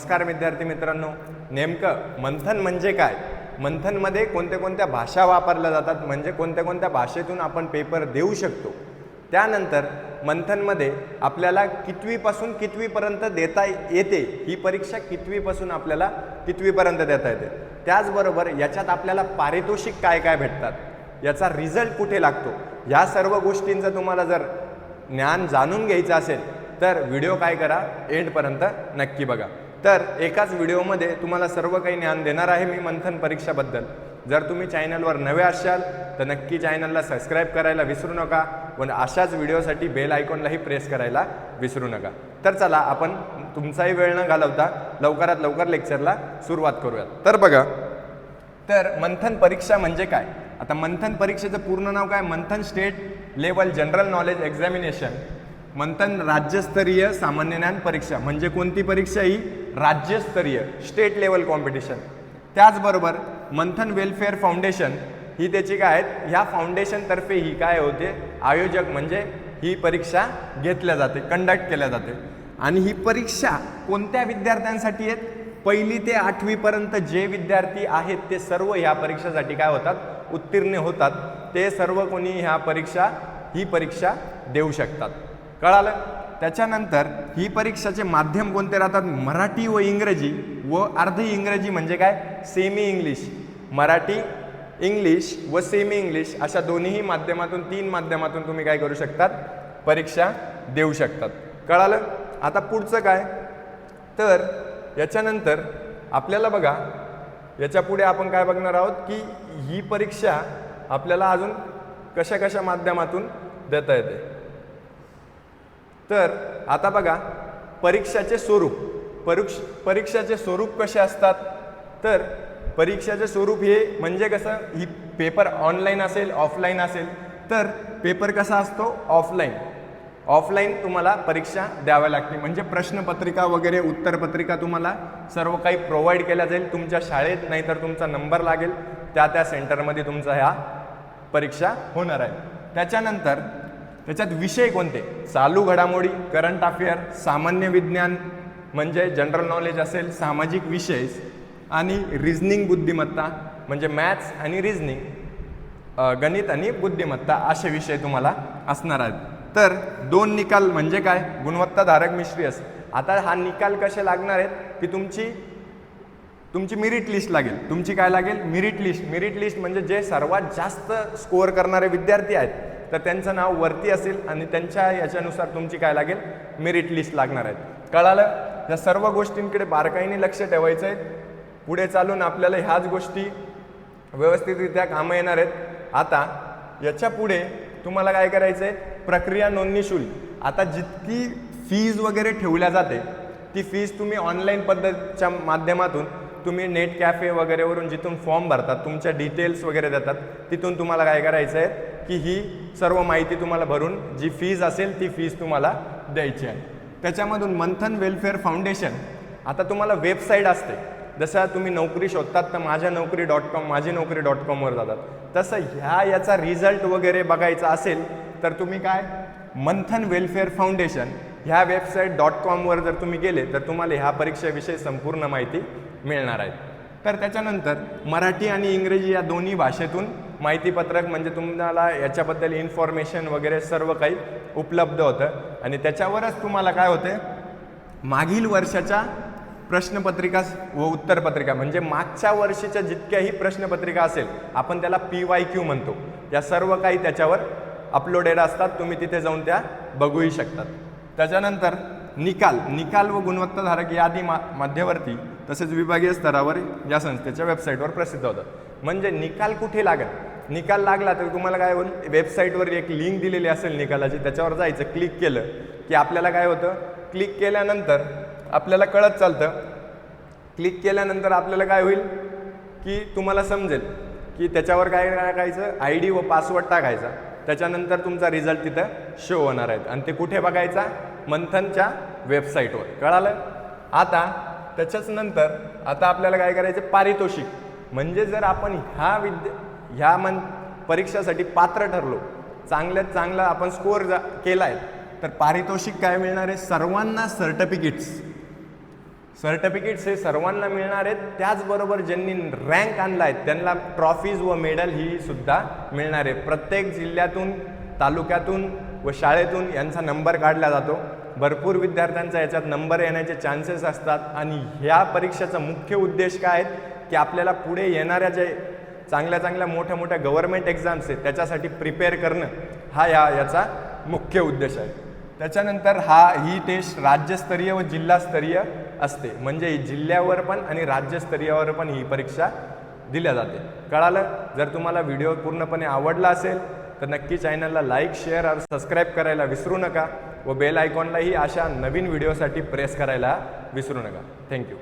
नमस्कार विद्यार्थी मित्रांनो, नेमकं मंथन म्हणजे काय? मंथनमध्ये कोणत्या भाषा वापरल्या जातात, म्हणजे कोणत्या भाषेतून आपण पेपर देऊ शकतो. त्यानंतर मंथनमध्ये आपल्याला कितवीपासून कितवीपर्यंत देता येते, ही परीक्षा कितवीपासून आपल्याला कितवीपर्यंत देता येते. त्याचबरोबर याच्यात आपल्याला पारितोषिक काय काय भेटतात, याचा रिझल्ट कुठे लागतो, ह्या सर्व गोष्टींचं तुम्हाला जर ज्ञान जाणून घ्यायचं असेल तर व्हिडिओ काय करा, एंडपर्यंत नक्की बघा. तर एकाच व्हिडिओमध्ये तुम्हाला सर्व काही ज्ञान देणार आहे मी मंथन परीक्षाबद्दल. जर तुम्ही चॅनलवर नवे असाल तर नक्की चॅनलला सबस्क्राईब करायला विसरू नका व अशाच व्हिडिओसाठी बेल आयकॉनलाही प्रेस करायला विसरू नका. तर चला, आपण तुमचाही वेळ न घालवता लवकरात लवकर लेक्चरला सुरुवात करूयात. तर बघा, तर मंथन परीक्षा म्हणजे काय? आता मंथन परीक्षेचं पूर्ण नाव काय? Manthan state level general knowledge examination. Manthan राज्यस्तरीय सामान्य ज्ञान परीक्षा. म्हणजे कोणती परीक्षा? ही राज्यस्तरीय स्टेट लेवल कॉम्पिटिशन. त्याचबरोबर मंथन वेलफेअर फाउंडेशन ही त्याची काय आहेत, ह्या फाउंडेशनतर्फे ही काय होते, आयोजक म्हणजे ही परीक्षा घेतल्या जाते, कंडक्ट केल्या जाते. आणि ही परीक्षा कोणत्या विद्यार्थ्यांसाठी आहेत? 1ली ते 8वीपर्यंत जे विद्यार्थी आहेत ते सर्व ह्या परीक्षेसाठी काय होतात, उत्तीर्ण होतात. ते सर्व कोणी ही परीक्षा देऊ शकतात. कळालं? त्याच्यानंतर ही परीक्षाचे माध्यम कोणते राहतात? मराठी व इंग्रजी व अर्धी इंग्रजी म्हणजे काय, सेमी इंग्लिश. मराठी, इंग्लिश व सेमी इंग्लिश अशा दोन्हीही माध्यमातून, 3 माध्यमातून तुम्ही काय करू शकतात, परीक्षा देऊ शकतात. कळालं? आता पुढचं काय, तर याच्यानंतर आपल्याला बघा, याच्या पुढे आपण काय बघणार आहोत की ही परीक्षा आपल्याला अजून कशा माध्यमातून देता येते. तर आता बघा, परीक्षाचे स्वरूप. परीक्षाचे स्वरूप कसे असतात? तर परीक्षाचे स्वरूप हे म्हणजे कसं, ही पेपर ऑनलाईन असेल, ऑफलाईन असेल. तर पेपर कसा असतो? ऑफलाईन तुम्हाला परीक्षा द्याव्या लागते. म्हणजे प्रश्नपत्रिका वगैरे, उत्तरपत्रिका तुम्हाला सर्व काही प्रोव्हाइड केल्या जाईल तुमच्या शाळेत, नाहीतर तुमचा नंबर लागेल त्या सेंटरमध्ये तुमचा ह्या परीक्षा होणार आहे. त्याच्यानंतर त्याच्यात विषय कोणते? चालू घडामोडी, करंट अफेअर, सामान्य विज्ञान म्हणजे जनरल नॉलेज असेल, सामाजिक विषय आणि रिझनिंग बुद्धिमत्ता म्हणजे मॅथ्स आणि रिझनिंग, गणित आणि बुद्धिमत्ता असे विषय तुम्हाला असणार आहेत. तर 2 निकाल म्हणजे काय? गुणवत्ताधारक, मिश्रियस. आता हा निकाल कसे लागणार आहेत की तुमची मेरिट लिस्ट लागेल. तुमची काय लागेल? मेरिट लिस्ट म्हणजे जे सर्वात जास्त स्कोअर करणारे विद्यार्थी आहेत तर त्यांचं नाव वरती असेल आणि त्यांच्या याच्यानुसार तुमची काय लागेल, मेरिट लिस्ट लागणार आहेत. कळालं? या सर्व गोष्टींकडे बारकाईने लक्ष ठेवायचं आहे. पुढे चालून आपल्याला ह्याच गोष्टी व्यवस्थितरित्या कामं येणार आहेत. आता याच्या पुढे तुम्हाला काय करायचं आहे, प्रक्रिया नोंदणी शुल्क. आता जितकी फीज वगैरे ठेवल्या जाते ती फीज तुम्ही ऑनलाईन पद्धतीच्या माध्यमातून, तुम्ही नेट कॅफे वगैरेवरून जिथून फॉर्म भरतात, तुमच्या डिटेल्स वगैरे देतात, तिथून तुम्हाला काय करायचं आहे की ही सर्व माहिती तुम्हाला भरून जी फीज असेल ती फीज तुम्हाला द्यायची आहे. त्याच्यामधून मंथन वेलफेअर फाउंडेशन. आता तुम्हाला वेबसाईट असते, जसं तुम्ही नोकरी शोधतात तर माझ्यानोकरी.com, माझीनोकरी.com वर जातात. तसं याचा रिझल्ट वगैरे बघायचा असेल तर तुम्ही काय, मंथन वेलफेअर फाउंडेशन ह्या वेबसाईट.com वर जर तुम्ही गेले तर तुम्हाला ह्या परीक्षेविषयी संपूर्ण माहिती मिळणार आहे. तर त्याच्यानंतर मराठी आणि इंग्रजी या दोन्ही भाषेतून माहितीपत्रक म्हणजे तुम्हाला याच्याबद्दल इन्फॉर्मेशन वगैरे सर्व काही उपलब्ध होतं. आणि त्याच्यावरच तुम्हाला काय होते, मागील वर्षाच्या प्रश्नपत्रिका व उत्तरपत्रिका म्हणजे मागच्या वर्षीच्या जितक्याही प्रश्नपत्रिका असेल, आपण त्याला PYQ म्हणतो, या सर्व काही त्याच्यावर अपलोडेड असतात. तुम्ही तिथे जाऊन त्या बघूही शकतात. त्याच्यानंतर निकाल व गुणवत्ताधारक यादी मध्यवर्ती तसेच विभागीय स्तरावर या संस्थेच्या वेबसाईटवर प्रसिद्ध होतं. म्हणजे निकाल कुठे लागेल, निकाल लागला तर तुम्हाला काय होईल, वेबसाईटवर एक लिंक दिलेली असेल निकालाची, त्याच्यावर जायचं, क्लिक केलं की आपल्याला काय होतं, क्लिक केल्यानंतर आपल्याला कळत चालतं. क्लिक केल्यानंतर आपल्याला काय होईल की तुम्हाला समजेल की त्याच्यावर काय टाकायचं, ID व पासवर्ड टाकायचा. त्याच्यानंतर तुमचा रिझल्ट तिथं शो होणार आहेत आणि ते कुठे बघायचा, मंथनच्या वेबसाईटवर. कळालं? आता त्याच्याच नंतर आता आपल्याला काय करायचं, पारितोषिक. म्हणजे जर आपण ह्या परीक्षेसाठी पात्र ठरलो, चांगल्यात चांगला आपण स्कोअर केला आहे तर पारितोषिक काय मिळणार आहे, सर्वांना सर्टिफिकेट्स हे सर्वांना मिळणार आहेत, त्याचबरोबर ज्यांनी रँक आणला आहे त्यांना ट्रॉफीज व मेडल ही सुद्धा मिळणार आहे. प्रत्येक जिल्ह्यातून, तालुक्यातून व शाळेतून यांचा नंबर काढला जातो. भरपूर विद्यार्थ्यांचा याच्यात नंबर येण्याचे चान्सेस असतात आणि ह्या परीक्षेचा मुख्य उद्देश काय आहे की आपल्याला पुढे येणाऱ्या जे चांगल्या मोठ्या मोठ्या गव्हर्नमेंट एक्झाम्स आहेत त्याच्यासाठी प्रिपेअर करणं हा याचा मुख्य उद्देश आहे. त्याच्यानंतर ही टेस्ट राज्यस्तरीय व जिल्हास्तरीय असते, म्हणजे जिल्ह्यावर पण आणि राज्यस्तरीयावर पण ही परीक्षा दिल्या जाते. कळालं? जर तुम्हाला व्हिडिओ पूर्णपणे आवडला असेल तर नक्की चॅनलला लाईक, शेअर आणि सबस्क्राईब करायला विसरू नका व बेल आयकॉनलाही अशा नवीन व्हिडिओसाठी प्रेस करायला विसरू नका. थँक्यू.